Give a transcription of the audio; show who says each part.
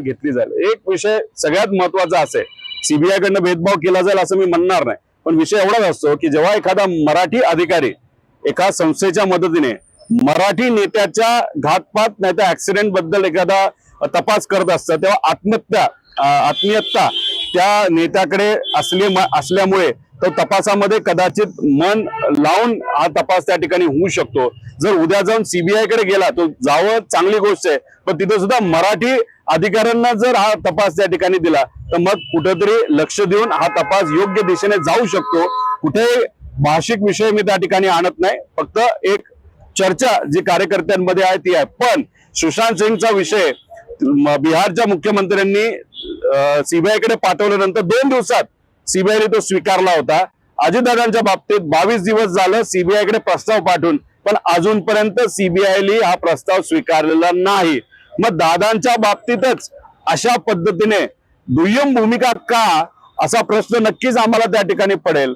Speaker 1: घेतली जाईल। एक विषय सगळ्यात महत्वाचा असेल, सीबीआय कडनं भेदभाव केला जाईल असं मी म्हणणार नाही, पण विषय एवढाच असतो की जेव्हा एखादा मराठी अधिकारी एका संस्थेच्या मदतीने मराठी नेत्याच्या घातपात नाही तर ऍक्सिडेंट बद्दल एखादा तपास करत असतं, तेव्हा आत्मीयता त्या नेत्याकडे असल्यामुळे तो तपासामध्ये कदाचित मन लावून हा तपास त्या ठिकाणी होऊ शकतो। जर उद्या जाऊन सीबीआय कडे गेला तो जावं, चांगली गोष्ट आहे, पण तिथे सुद्धा मराठी अधिकाऱ्यांना जर हा तपास त्या ठिकाणी दिला तर मग कुठेतरी लक्ष देऊन हा तपास योग्य दिशेने जाऊ शकतो। कुठे भाषिक विषय मी त्या ठिकाणी आणत नाही, फक्त एक चर्चा जी कार्यकर्त्यांमध्ये आहे ती आहे। पण सुशांत सिंगचा विषय बिहारच्या मुख्यमंत्र्यांनी सीबीआय कडे पाठवल्यानंतर 2 दिवसात सीबीआयने तो स्वीकारला होता। अजितदादांच्या बाबतीत 22 दिवस झालं सीबीआय कडे प्रस्ताव पाठवून, पण अजूनपर्यंत सीबीआयने हा प्रस्ताव स्वीकारलेला नाही। मग दादांच्या बाबतीतच अशा पद्धतीने दुय्यम भूमिका का, असा प्रश्न नक्कीच आम्हाला त्या ठिकाणी पडेल।